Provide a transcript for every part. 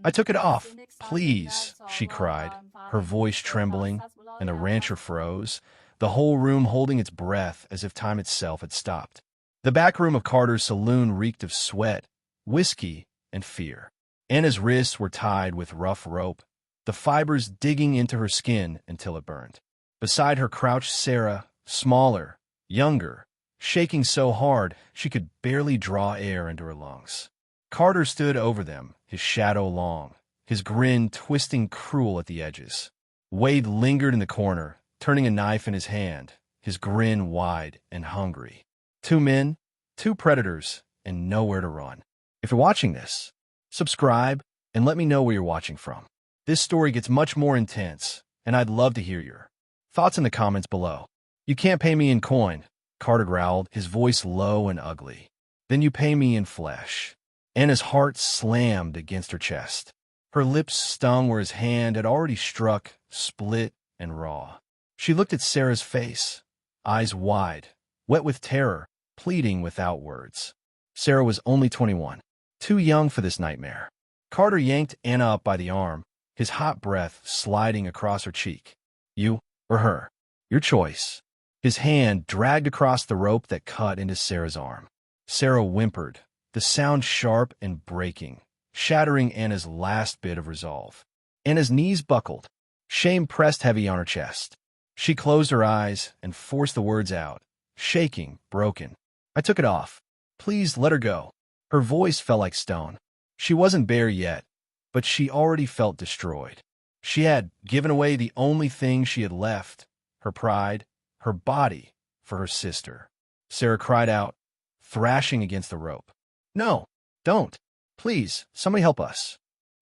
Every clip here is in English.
I took it off. Please, she cried, her voice trembling, and the rancher froze, the whole room holding its breath as if time itself had stopped. The back room of Carter's saloon reeked of sweat, whiskey, and fear. Anna's wrists were tied with rough rope, the fibers digging into her skin until it burned. Beside her crouched Sarah, smaller, younger, shaking so hard she could barely draw air into her lungs. Carter stood over them, his shadow long, his grin twisting cruel at the edges. Wade lingered in the corner, turning a knife in his hand, his grin wide and hungry. Two men, two predators, and nowhere to run. If you're watching this, subscribe and let me know where you're watching from. This story gets much more intense, and I'd love to hear your thoughts in the comments below. You can't pay me in coin, Carter growled, his voice low and ugly. Then you pay me in flesh. Anna's heart slammed against her chest. Her lips stung where his hand had already struck, split and raw. She looked at Sarah's face, eyes wide, wet with terror, pleading without words. Sarah was only 21, too young for this nightmare. Carter yanked Anna up by the arm, his hot breath sliding across her cheek. You or her? Your choice. His hand dragged across the rope that cut into Sarah's arm. Sarah whimpered, the sound sharp and breaking, shattering Anna's last bit of resolve. Anna's knees buckled. Shame pressed heavy on her chest. She closed her eyes and forced the words out, shaking, broken. I took it off. Please let her go. Her voice felt like stone. She wasn't bare yet, but she already felt destroyed. She had given away the only thing she had left, her pride, her body, for her sister. Sarah cried out, thrashing against the rope. No, don't. Please, somebody help us.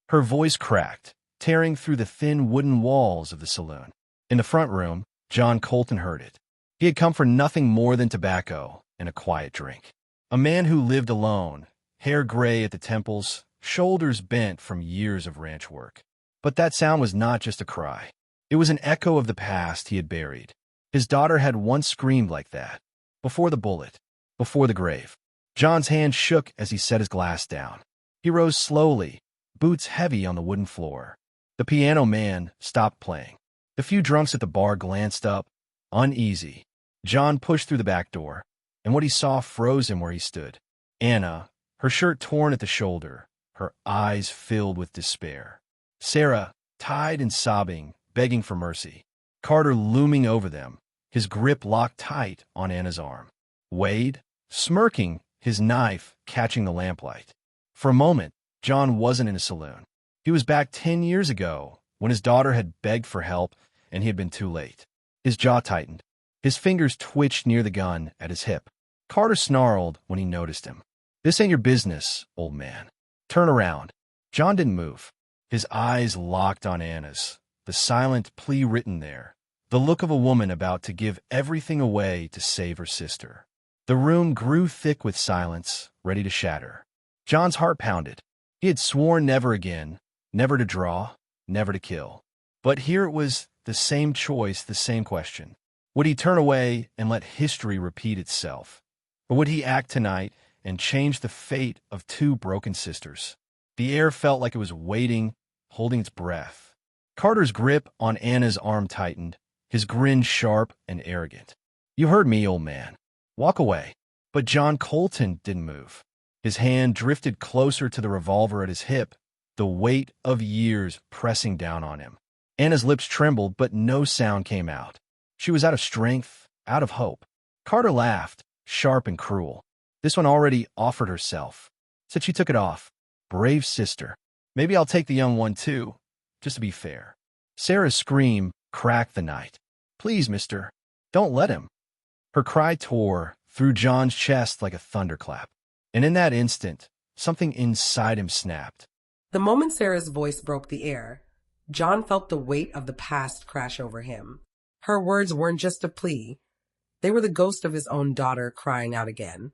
Her voice cracked, tearing through the thin wooden walls of the saloon. In the front room, John Colton heard it. He had come for nothing more than tobacco and a quiet drink. A man who lived alone, hair gray at the temples, shoulders bent from years of ranch work. But that sound was not just a cry. It was an echo of the past he had buried. His daughter had once screamed like that. Before the bullet, before the grave. John's hand shook as he set his glass down. He rose slowly, boots heavy on the wooden floor. The piano man stopped playing. The few drunks at the bar glanced up, uneasy. John pushed through the back door, and what he saw froze him where he stood. Anna, her shirt torn at the shoulder, her eyes filled with despair. Sarah, tied and sobbing, begging for mercy. Carter looming over them, his grip locked tight on Anna's arm. Wade, smirking, his knife catching the lamplight. For a moment, John wasn't in a saloon. He was back 10 years ago, when his daughter had begged for help and he had been too late. His jaw tightened. His fingers twitched near the gun at his hip. Carter snarled when he noticed him. This ain't your business, old man. Turn around. John didn't move. His eyes locked on Anna's, the silent plea written there, the look of a woman about to give everything away to save her sister. The room grew thick with silence, ready to shatter. John's heart pounded. He had sworn never again, never to draw, never to kill. But here it was, the same choice, the same question. Would he turn away and let history repeat itself? Or would he act tonight and change the fate of two broken sisters? The air felt like it was waiting, holding its breath. Carter's grip on Anna's arm tightened, his grin sharp and arrogant. You heard me, old man. Walk away. But John Colton didn't move. His hand drifted closer to the revolver at his hip, the weight of years pressing down on him. Anna's lips trembled, but no sound came out. She was out of strength, out of hope. Carter laughed, sharp and cruel. This one already offered herself. Said she took it off. Brave sister. Maybe I'll take the young one too, just to be fair. Sarah's scream cracked the night. Please, mister, don't let him. Her cry tore through John's chest like a thunderclap. And in that instant, something inside him snapped. The moment Sarah's voice broke the air, John felt the weight of the past crash over him. Her words weren't just a plea. They were the ghost of his own daughter crying out again,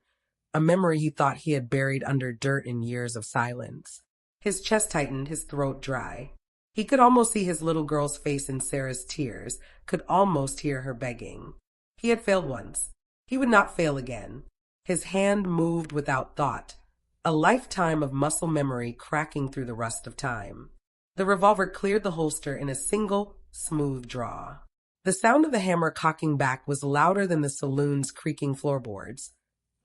a memory he thought he had buried under dirt in years of silence. His chest tightened, his throat dry. He could almost see his little girl's face in Sarah's tears, could almost hear her begging. He had failed once. He would not fail again. His hand moved without thought, a lifetime of muscle memory cracking through the rust of time. The revolver cleared the holster in a single, smooth draw. The sound of the hammer cocking back was louder than the saloon's creaking floorboards,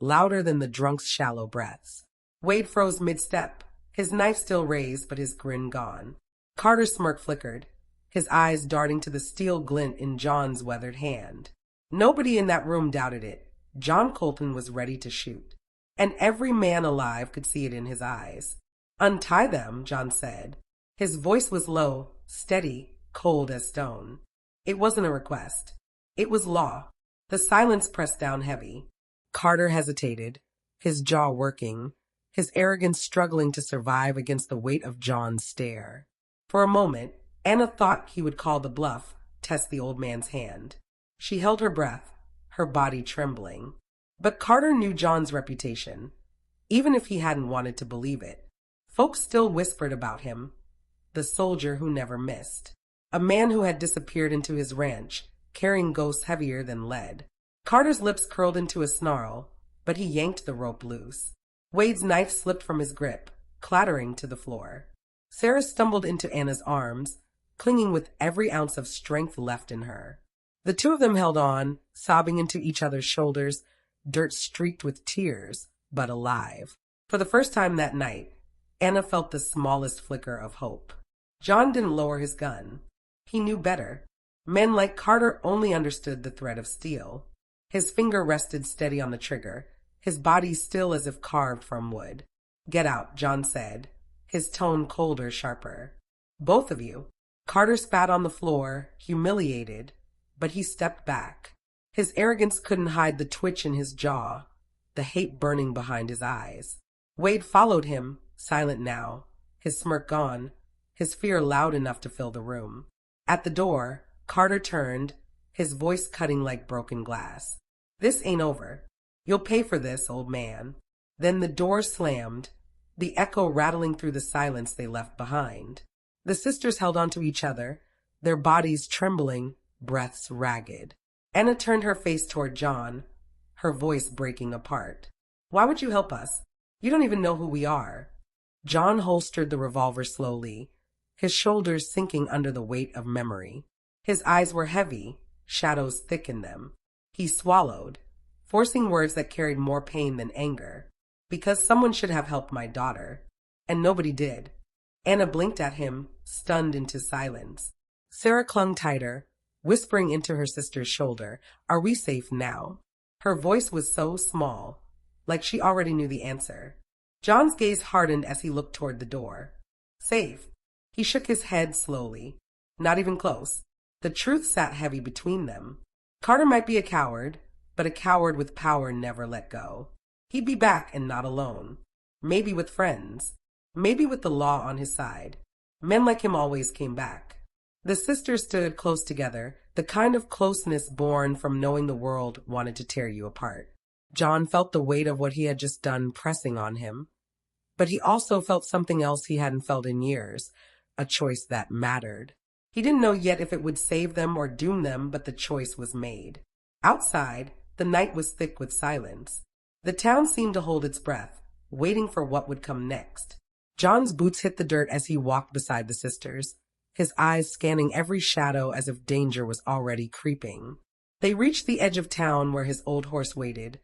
louder than the drunk's shallow breaths. Wade froze mid-step, his knife still raised but his grin gone. Carter's smirk flickered, his eyes darting to the steel glint in John's weathered hand. Nobody in that room doubted it. John Colton was ready to shoot, and every man alive could see it in his eyes. "Untie them," John said. His voice was low, steady, cold as stone. It wasn't a request. It was law. The silence pressed down heavy. Carter hesitated, his jaw working, his arrogance struggling to survive against the weight of John's stare. For a moment, Anna thought he would call the bluff, test the old man's hand. She held her breath, her body trembling. But Carter knew John's reputation, even if he hadn't wanted to believe it. Folks still whispered about him, the soldier who never missed, a man who had disappeared into his ranch, carrying ghosts heavier than lead. Carter's lips curled into a snarl, but he yanked the rope loose. Wade's knife slipped from his grip, clattering to the floor. Sarah stumbled into Anna's arms, clinging with every ounce of strength left in her. The two of them held on, sobbing into each other's shoulders, dirt streaked with tears, but alive. For the first time that night, Anna felt the smallest flicker of hope. John didn't lower his gun. He knew better. Men like Carter only understood the threat of steel. His finger rested steady on the trigger, his body still as if carved from wood. "Get out," John said, his tone colder, sharper. "Both of you." Carter spat on the floor, humiliated, but he stepped back. His arrogance couldn't hide the twitch in his jaw, the hate burning behind his eyes. Wade followed him, silent now, his smirk gone, his fear loud enough to fill the room. At the door, Carter turned, his voice cutting like broken glass. "This ain't over. You'll pay for this, old man." Then the door slammed, the echo rattling through the silence they left behind. The sisters held onto each other, their bodies trembling, breaths ragged. Anna turned her face toward John, her voice breaking apart. "Why would you help us? You don't even know who we are." John holstered the revolver slowly, his shoulders sinking under the weight of memory. His eyes were heavy, shadows thick in them. He swallowed, forcing words that carried more pain than anger. "Because someone should have helped my daughter, and nobody did." Anna blinked at him, stunned into silence. Sarah clung tighter, whispering into her sister's shoulder, "Are we safe now?" Her voice was so small, like she already knew the answer. John's gaze hardened as he looked toward the door. "Safe." He shook his head slowly. "Not even close." The truth sat heavy between them. Carter might be a coward, but a coward with power never let go. He'd be back and not alone. Maybe with friends. Maybe with the law on his side. Men like him always came back. The sisters stood close together, the kind of closeness born from knowing the world wanted to tear you apart. John felt the weight of what he had just done pressing on him. But he also felt something else he hadn't felt in years, a choice that mattered. He didn't know yet if it would save them or doom them, but the choice was made. Outside, the night was thick with silence. The town seemed to hold its breath, waiting for what would come next. John's boots hit the dirt as he walked beside the sisters, his eyes scanning every shadow as if danger was already creeping. They reached the edge of town where his old horse waited,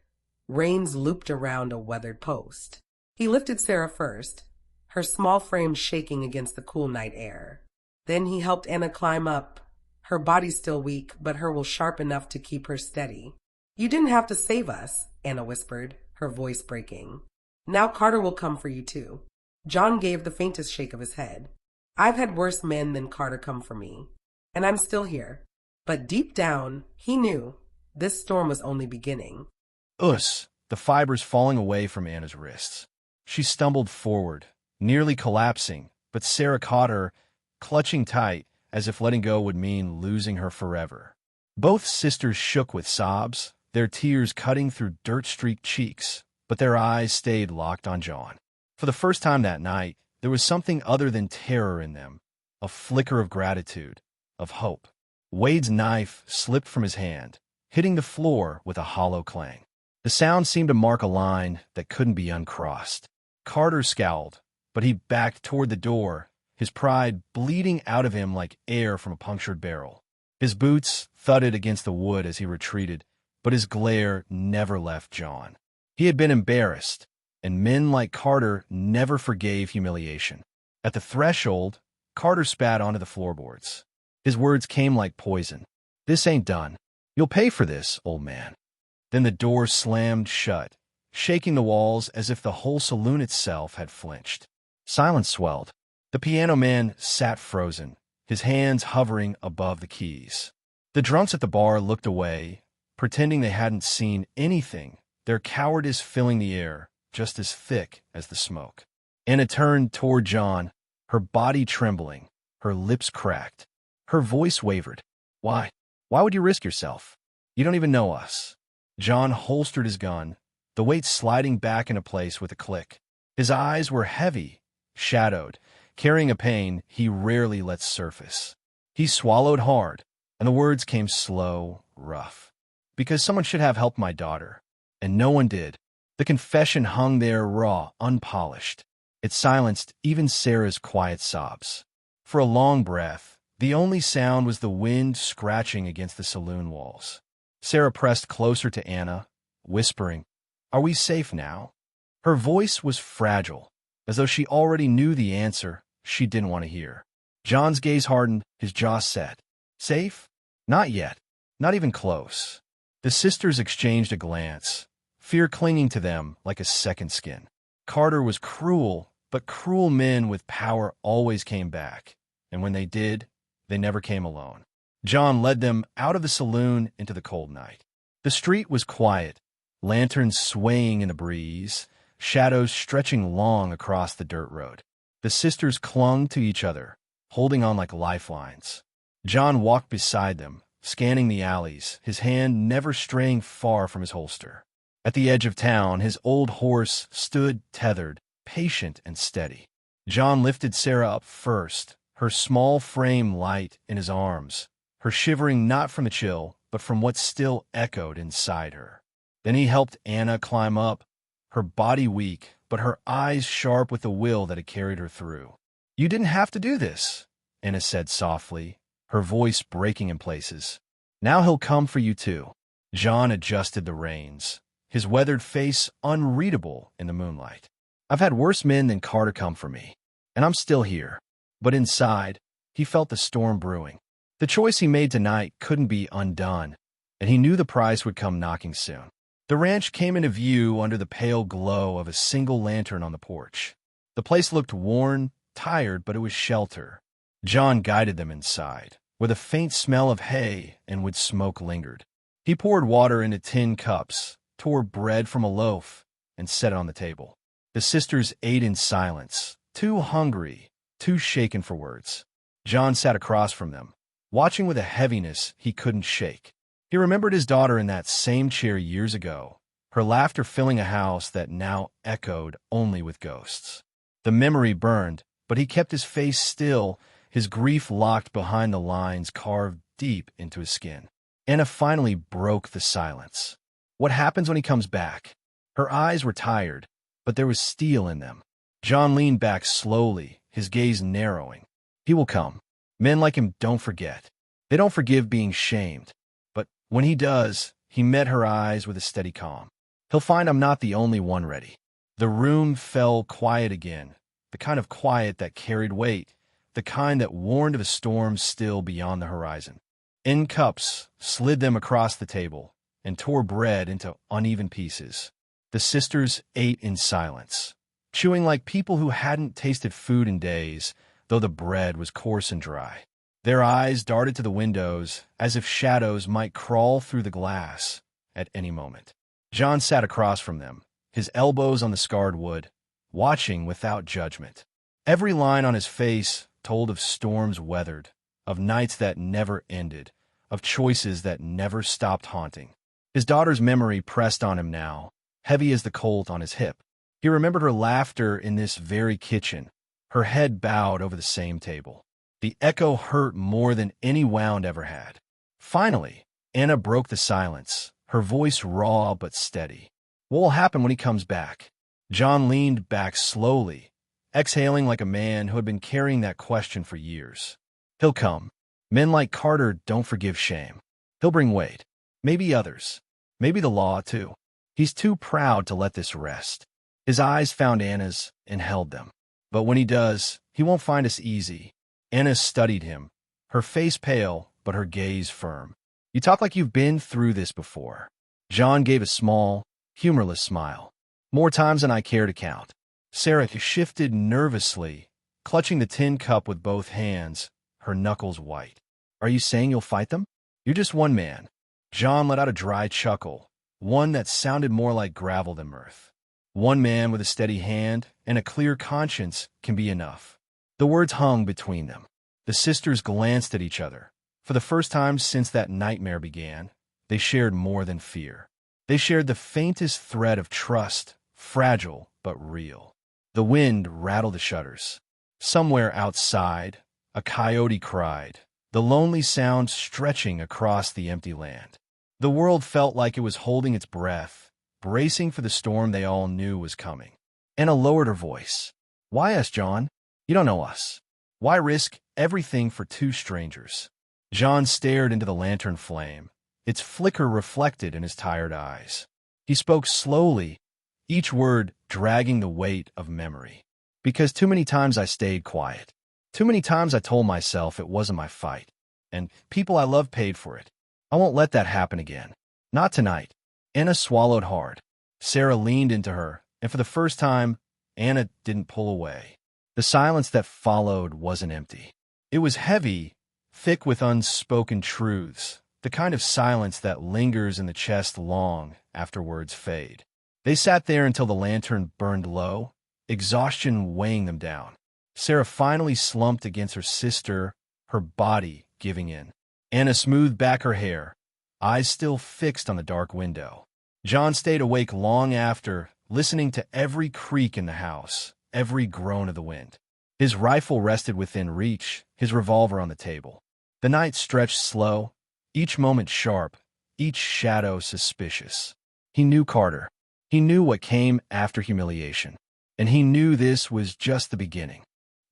reins looped around a weathered post. He lifted Sarah first, her small frame shaking against the cool night air. Then he helped Anna climb up, her body still weak, but her will sharp enough to keep her steady. "You didn't have to save us," Anna whispered, her voice breaking. "Now Carter will come for you too." John gave the faintest shake of his head. "I've had worse men than Carter come for me, and I'm still here." But deep down, he knew this storm was only beginning. The fibers falling away from Anna's wrists. She stumbled forward, nearly collapsing, but Sarah caught her, clutching tight, as if letting go would mean losing her forever. Both sisters shook with sobs, their tears cutting through dirt-streaked cheeks, but their eyes stayed locked on John. For the first time that night, there was something other than terror in them, a flicker of gratitude, of hope. Wade's knife slipped from his hand, hitting the floor with a hollow clang. The sound seemed to mark a line that couldn't be uncrossed. Carter scowled, but he backed toward the door, his pride bleeding out of him like air from a punctured barrel. His boots thudded against the wood as he retreated, but his glare never left John. He had been embarrassed, and men like Carter never forgave humiliation. At the threshold, Carter spat onto the floorboards. His words came like poison. "This ain't done. You'll pay for this, old man." Then the door slammed shut, shaking the walls as if the whole saloon itself had flinched. Silence swelled. The piano man sat frozen, his hands hovering above the keys. The drunks at the bar looked away, pretending they hadn't seen anything, their cowardice filling the air, just as thick as the smoke. Anna turned toward John, her body trembling, her lips cracked. Her voice wavered. "Why? Why would you risk yourself? You don't even know us." John holstered his gun, the weight sliding back into place with a click. His eyes were heavy, shadowed, carrying a pain he rarely lets surface. He swallowed hard, and the words came slow, rough. "Because someone should have helped my daughter, and no one did." The confession hung there raw, unpolished. It silenced even Sarah's quiet sobs. For a long breath, the only sound was the wind scratching against the saloon walls. Sarah pressed closer to Anna, whispering, "Are we safe now?" Her voice was fragile, as though she already knew the answer she didn't want to hear. John's gaze hardened, his jaw set. "Safe? Not yet. Not even close." The sisters exchanged a glance, fear clinging to them like a second skin. Carter was cruel, but cruel men with power always came back, and when they did, they never came alone. John led them out of the saloon into the cold night. The street was quiet, lanterns swaying in the breeze, shadows stretching long across the dirt road. The sisters clung to each other, holding on like lifelines. John walked beside them, scanning the alleys, his hand never straying far from his holster. At the edge of town, his old horse stood tethered, patient and steady. John lifted Sarah up first, her small frame light in his arms, her shivering not from the chill, but from what still echoed inside her. Then he helped Anna climb up, her body weak, but her eyes sharp with the will that had carried her through. "You didn't have to do this," Anna said softly, her voice breaking in places. "Now he'll come for you too." John adjusted the reins, his weathered face unreadable in the moonlight. "I've had worse men than Carter come for me, and I'm still here." But inside, he felt the storm brewing. The choice he made tonight couldn't be undone, and he knew the price would come knocking soon. The ranch came into view under the pale glow of a single lantern on the porch. The place looked worn, tired, but it was shelter. John guided them inside, where the faint smell of hay and wood smoke lingered. He poured water into tin cups, tore bread from a loaf, and set it on the table. The sisters ate in silence, too hungry, too shaken for words. John sat across from them, watching with a heaviness he couldn't shake. He remembered his daughter in that same chair years ago, her laughter filling a house that now echoed only with ghosts. The memory burned, but he kept his face still, his grief locked behind the lines carved deep into his skin. Anna finally broke the silence. "What happens when he comes back?" Her eyes were tired, but there was steel in them. John leaned back slowly, his gaze narrowing. "He will come. Men like him don't forget. They don't forgive being shamed. But when he does," he met her eyes with a steady calm, "he'll find I'm not the only one ready." The room fell quiet again, the kind of quiet that carried weight, the kind that warned of a storm still beyond the horizon. In cups slid them across the table and tore bread into uneven pieces. The sisters ate in silence, chewing like people who hadn't tasted food in days, though the bread was coarse and dry. Their eyes darted to the windows as if shadows might crawl through the glass at any moment. John sat across from them, his elbows on the scarred wood, watching without judgment. Every line on his face told of storms weathered, of nights that never ended, of choices that never stopped haunting. His daughter's memory pressed on him now, heavy as the colt on his hip. He remembered her laughter in this very kitchen, her head bowed over the same table. The echo hurt more than any wound ever had. Finally, Anna broke the silence, her voice raw but steady. "What will happen when he comes back?" John leaned back slowly, exhaling like a man who had been carrying that question for years. He'll come. Men like Carter don't forgive shame. He'll bring weight. Maybe others. Maybe the law, too. He's too proud to let this rest. His eyes found Anna's and held them. But when he does, he won't find us easy. Anna studied him, her face pale, but her gaze firm. You talk like you've been through this before. John gave a small, humorless smile. More times than I care to count. Sarah shifted nervously, clutching the tin cup with both hands, her knuckles white. Are you saying you'll fight them? You're just one man. John let out a dry chuckle, one that sounded more like gravel than mirth. One man with a steady hand and a clear conscience can be enough. The words hung between them. The sisters glanced at each other. For the first time since that nightmare began, they shared more than fear. They shared the faintest thread of trust, fragile but real. The wind rattled the shutters. Somewhere outside, a coyote cried, the lonely sound stretching across the empty land. The world felt like it was holding its breath, bracing for the storm they all knew was coming. Anna lowered her voice. Why us, John? You don't know us. Why risk everything for two strangers? John stared into the lantern flame, its flicker reflected in his tired eyes. He spoke slowly, each word dragging the weight of memory. Because too many times I stayed quiet. Too many times I told myself it wasn't my fight. And people I love paid for it. I won't let that happen again. Not tonight. Anna swallowed hard. Sarah leaned into her, and for the first time, Anna didn't pull away. The silence that followed wasn't empty. It was heavy, thick with unspoken truths, the kind of silence that lingers in the chest long after words fade. They sat there until the lantern burned low, exhaustion weighing them down. Sarah finally slumped against her sister, her body giving in. Anna smoothed back her hair, eyes still fixed on the dark window. John stayed awake long after, listening to every creak in the house, every groan of the wind. His rifle rested within reach, his revolver on the table. The night stretched slow, each moment sharp, each shadow suspicious. He knew Carter. He knew what came after humiliation. And he knew this was just the beginning.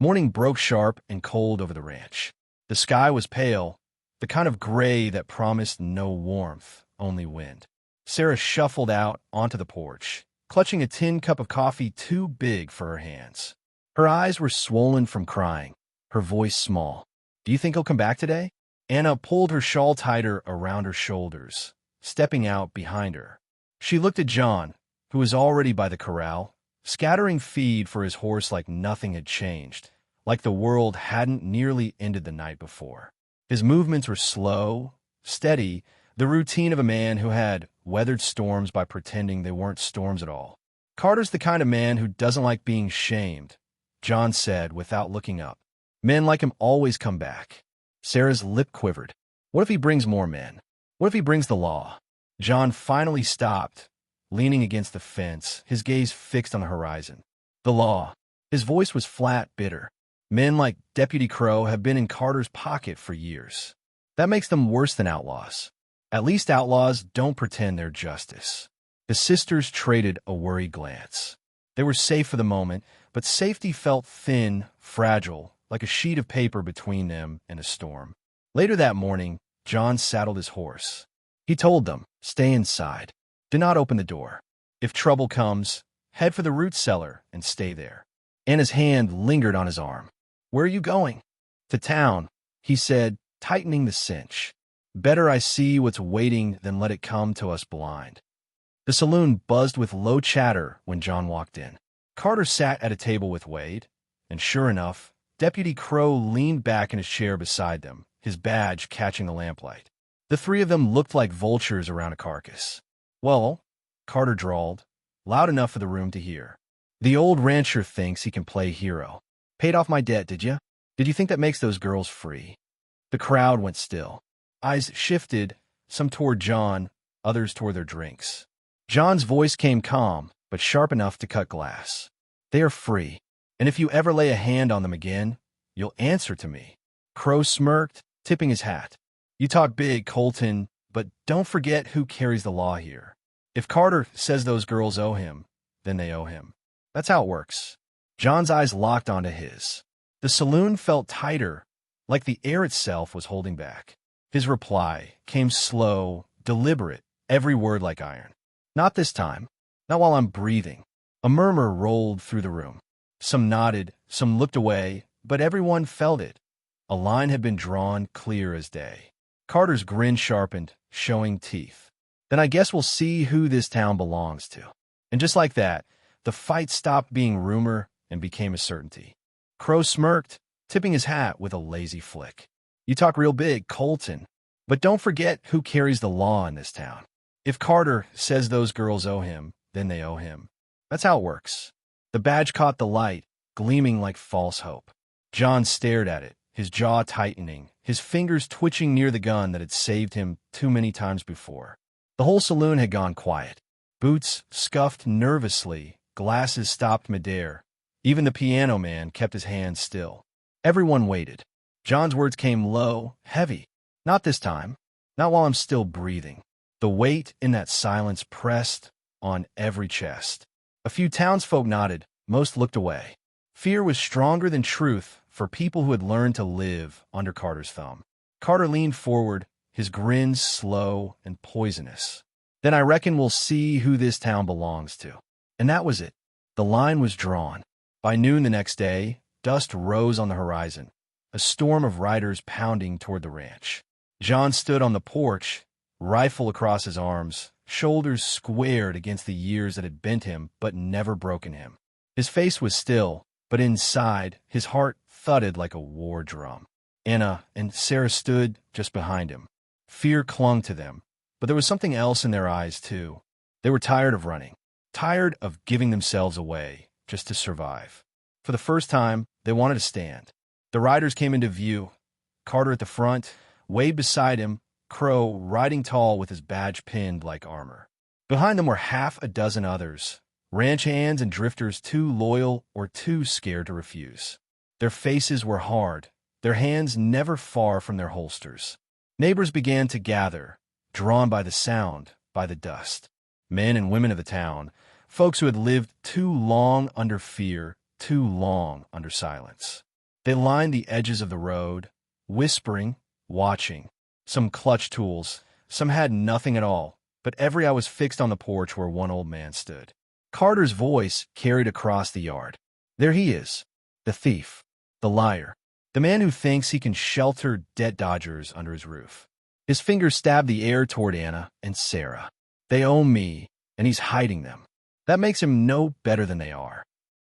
Morning broke sharp and cold over the ranch. The sky was pale, the kind of gray that promised no warmth, only wind. Sarah shuffled out onto the porch, clutching a tin cup of coffee too big for her hands. Her eyes were swollen from crying, her voice small. Do you think he'll come back today? Anna pulled her shawl tighter around her shoulders, stepping out behind her. She looked at John, who was already by the corral, scattering feed for his horse like nothing had changed, like the world hadn't nearly ended the night before. His movements were slow, steady, the routine of a man who had weathered storms by pretending they weren't storms at all. Carter's the kind of man who doesn't like being shamed, John said without looking up. Men like him always come back. Sarah's lip quivered. What if he brings more men? What if he brings the law? John finally stopped, leaning against the fence, his gaze fixed on the horizon. The law. His voice was flat, bitter. Men like Deputy Crow have been in Carter's pocket for years. That makes them worse than outlaws. At least outlaws don't pretend they're justice. The sisters traded a worried glance. They were safe for the moment, but safety felt thin, fragile, like a sheet of paper between them and a storm. Later that morning, John saddled his horse. He told them, stay inside. Do not open the door. If trouble comes, head for the root cellar and stay there. Anna's hand lingered on his arm. Where are you going? To town, he said, tightening the cinch. Better I see what's waiting than let it come to us blind. The saloon buzzed with low chatter when John walked in. Carter sat at a table with Wade, and sure enough, Deputy Crow leaned back in his chair beside them, his badge catching the lamplight. The three of them looked like vultures around a carcass. Well, Carter drawled, loud enough for the room to hear. The old rancher thinks he can play hero. Paid off my debt, did you? Did you think that makes those girls free? The crowd went still. Eyes shifted, some toward John, others toward their drinks. John's voice came calm, but sharp enough to cut glass. They are free, and if you ever lay a hand on them again, you'll answer to me. Crow smirked, tipping his hat. You talk big, Colton, but don't forget who carries the law here. If Carter says those girls owe him, then they owe him. That's how it works. John's eyes locked onto his. The saloon felt tighter, like the air itself was holding back. His reply came slow, deliberate, every word like iron. Not this time. Not while I'm breathing. A murmur rolled through the room. Some nodded, some looked away, but everyone felt it. A line had been drawn clear as day. Carter's grin sharpened, showing teeth. Then I guess we'll see who this town belongs to. And just like that, the fight stopped being rumor and became a certainty. Crow smirked, tipping his hat with a lazy flick. You talk real big, Colton. But don't forget who carries the law in this town. If Carter says those girls owe him, then they owe him. That's how it works. The badge caught the light, gleaming like false hope. John stared at it, his jaw tightening, his fingers twitching near the gun that had saved him too many times before. The whole saloon had gone quiet. Boots scuffed nervously, glasses stopped midair. Even the piano man kept his hands still. Everyone waited. John's words came low, heavy. Not this time. Not while I'm still breathing. The weight in that silence pressed on every chest. A few townsfolk nodded. Most looked away. Fear was stronger than truth for people who had learned to live under Carter's thumb. Carter leaned forward, his grin slow and poisonous. Then I reckon we'll see who this town belongs to. And that was it. The line was drawn. By noon the next day, dust rose on the horizon, a storm of riders pounding toward the ranch. John stood on the porch, rifle across his arms, shoulders squared against the years that had bent him but never broken him. His face was still, but inside, his heart thudded like a war drum. Anna and Sarah stood just behind him. Fear clung to them, but there was something else in their eyes, too. They were tired of running, tired of giving themselves away just to survive. For the first time, they wanted to stand. The riders came into view. Carter at the front, Wade beside him, Crow riding tall with his badge pinned like armor. Behind them were half a dozen others, ranch hands and drifters too loyal or too scared to refuse. Their faces were hard, their hands never far from their holsters. Neighbors began to gather, drawn by the sound, by the dust. Men and women of the town, folks who had lived too long under fear, too long under silence. They lined the edges of the road, whispering, watching. Some clutched tools, some had nothing at all, but every eye was fixed on the porch where one old man stood. Carter's voice carried across the yard. There he is, the thief, the liar, the man who thinks he can shelter debt dodgers under his roof. His fingers stabbed the air toward Anna and Sarah. They owe me, and he's hiding them. That makes him no better than they are.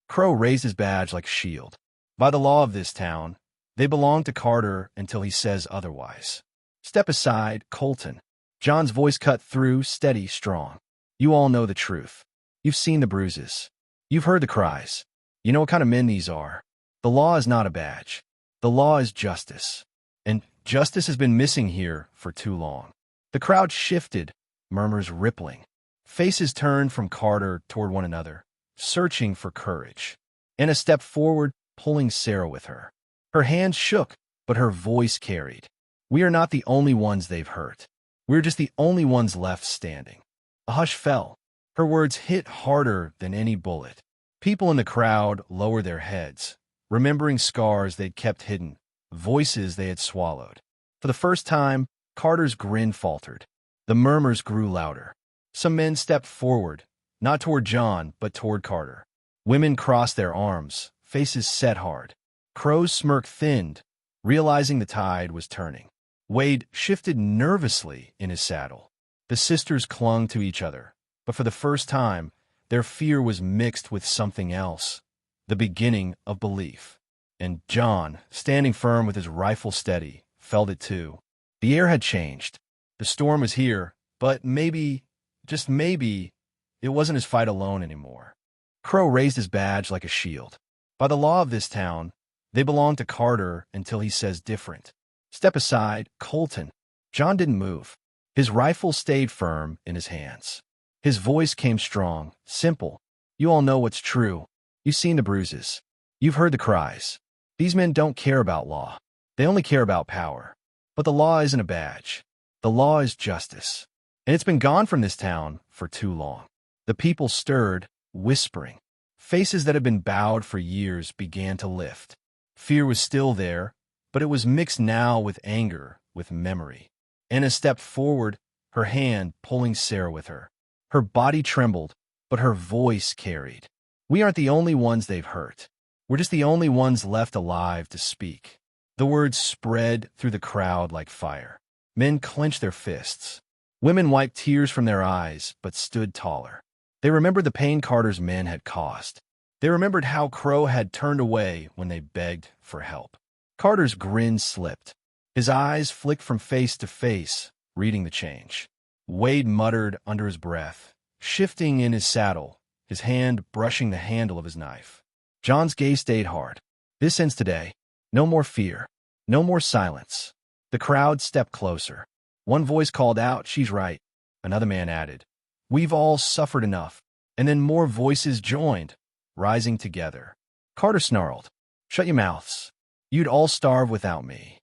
Crow raised his badge like a shield. By the law of this town, they belong to Carter until he says otherwise. Step aside, Colton. John's voice cut through, steady, strong. You all know the truth. You've seen the bruises. You've heard the cries. You know what kind of men these are. The law is not a badge. The law is justice. And justice has been missing here for too long. The crowd shifted, murmurs rippling. Faces turned from Carter toward one another, searching for courage. Anna stepped forward, pulling Sarah with her. Her hands shook, but her voice carried. We are not the only ones they've hurt. We're just the only ones left standing. A hush fell. Her words hit harder than any bullet. People in the crowd lowered their heads, remembering scars they'd kept hidden, voices they had swallowed. For the first time, Carter's grin faltered. The murmurs grew louder. Some men stepped forward, not toward John, but toward Carter. Women crossed their arms, faces set hard. Crow's smirk thinned, realizing the tide was turning. Wade shifted nervously in his saddle. The sisters clung to each other, but for the first time, their fear was mixed with something else, the beginning of belief. And John, standing firm with his rifle steady, felt it too. The air had changed. The storm was here, but maybe, just maybe, it wasn't his fight alone anymore. Crow raised his badge like a shield. By the law of this town, they belong to Carter until he says different. Step aside, Colton. John didn't move. His rifle stayed firm in his hands. His voice came strong, simple. You all know what's true. You've seen the bruises. You've heard the cries. These men don't care about law. They only care about power. But the law isn't a badge. The law is justice. And it's been gone from this town for too long. The people stirred, whispering. Faces that had been bowed for years began to lift. Fear was still there, but it was mixed now with anger, with memory. Anna stepped forward, her hand pulling Sarah with her. Her body trembled, but her voice carried. "We aren't the only ones they've hurt. We're just the only ones left alive to speak." The words spread through the crowd like fire. Men clenched their fists. Women wiped tears from their eyes, but stood taller. They remembered the pain Carter's men had caused. They remembered how Crow had turned away when they begged for help. Carter's grin slipped. His eyes flicked from face to face, reading the change. Wade muttered under his breath, shifting in his saddle, his hand brushing the handle of his knife. John's gaze stayed hard. "This ends today. No more fear. No more silence." The crowd stepped closer. One voice called out, "She's right." Another man added, "We've all suffered enough." And then more voices joined, rising together. Carter snarled, "Shut your mouths. You'd all starve without me."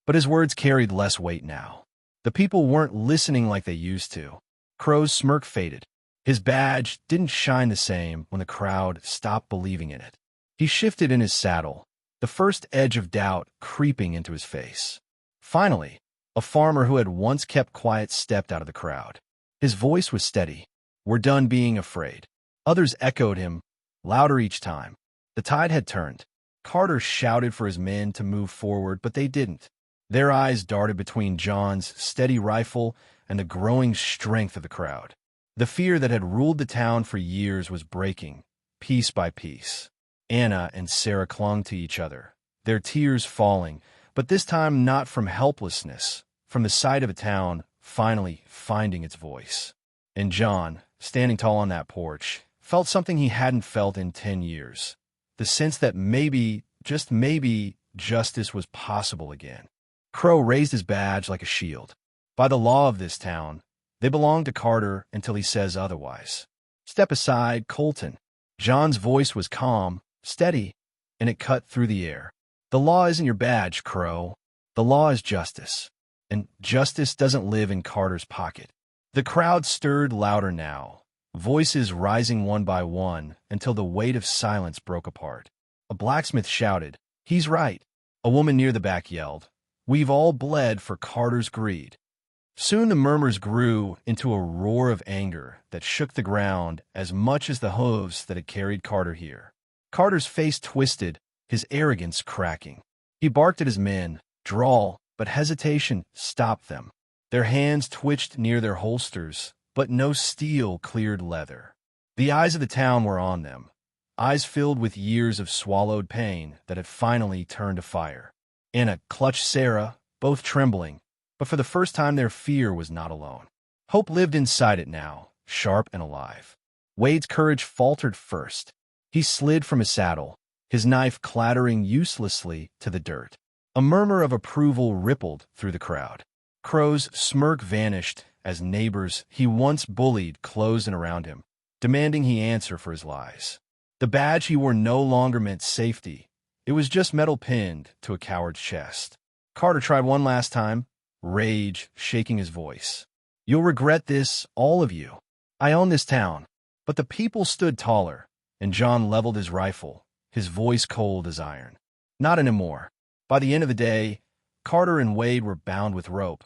But his words carried less weight now. The people weren't listening like they used to. Crow's smirk faded. His badge didn't shine the same when the crowd stopped believing in it. He shifted in his saddle, the first edge of doubt creeping into his face. Finally, a farmer who had once kept quiet stepped out of the crowd. His voice was steady. "We're done being afraid." Others echoed him, louder each time. The tide had turned. Carter shouted for his men to move forward, but they didn't. Their eyes darted between John's steady rifle and the growing strength of the crowd. The fear that had ruled the town for years was breaking, piece by piece. Anna and Sarah clung to each other, their tears falling, but this time not from helplessness, from the sight of a town finally finding its voice. And John, standing tall on that porch, felt something he hadn't felt in 10 years. The sense that maybe, just maybe, justice was possible again. Crow raised his badge like a shield. By the law of this town, they belong to Carter until he says otherwise. "Step aside, Colton." John's voice was calm, steady, and it cut through the air. "The law isn't your badge, Crow. The law is justice. And justice doesn't live in Carter's pocket." The crowd stirred louder now, voices rising one by one until the weight of silence broke apart. A blacksmith shouted, "He's right." A woman near the back yelled, "We've all bled for Carter's greed." Soon the murmurs grew into a roar of anger that shook the ground as much as the hooves that had carried Carter here. Carter's face twisted, his arrogance cracking. He barked at his men, "Draw," but hesitation stopped them. Their hands twitched near their holsters, but no steel cleared leather. The eyes of the town were on them, eyes filled with years of swallowed pain that had finally turned to fire. Anna clutched Sarah, both trembling, but for the first time their fear was not alone. Hope lived inside it now, sharp and alive. Wade's courage faltered first. He slid from his saddle, his knife clattering uselessly to the dirt. A murmur of approval rippled through the crowd. Crow's smirk vanished as neighbors he once bullied closed in around him, demanding he answer for his lies. The badge he wore no longer meant safety. It was just metal pinned to a coward's chest. Carter tried one last time, rage shaking his voice. "You'll regret this, all of you. I own this town." But the people stood taller, and John leveled his rifle, his voice cold as iron. "Not anymore." By the end of the day, Carter and Wade were bound with rope,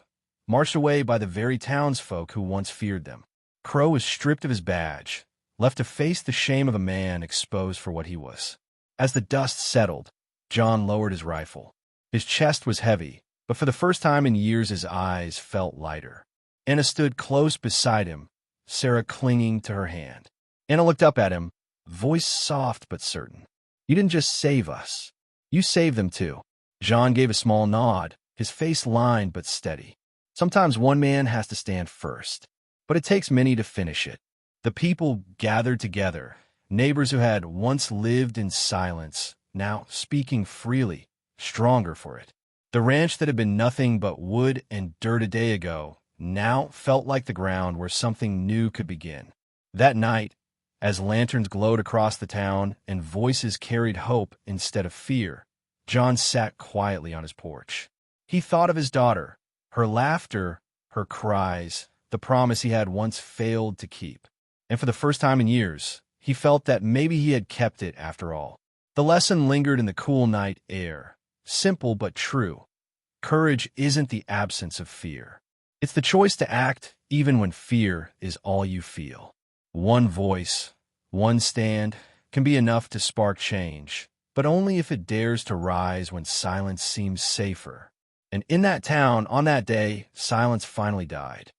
marched away by the very townsfolk who once feared them. Crow was stripped of his badge, left to face the shame of a man exposed for what he was. As the dust settled, John lowered his rifle. His chest was heavy, but for the first time in years his eyes felt lighter. Anna stood close beside him, Sarah clinging to her hand. Anna looked up at him, voice soft but certain. "You didn't just save us. You saved them too." John gave a small nod, his face lined but steady. Sometimes one man has to stand first, but it takes many to finish it. The people gathered together, neighbors who had once lived in silence, now speaking freely, stronger for it. The ranch that had been nothing but wood and dirt a day ago now felt like the ground where something new could begin. That night, as lanterns glowed across the town and voices carried hope instead of fear, John sat quietly on his porch. He thought of his daughter, her laughter, her cries, the promise he had once failed to keep. And for the first time in years, he felt that maybe he had kept it after all. The lesson lingered in the cool night air, simple but true. Courage isn't the absence of fear. It's the choice to act even when fear is all you feel. One voice, one stand, can be enough to spark change, but only if it dares to rise when silence seems safer. And in that town, on that day, silence finally died.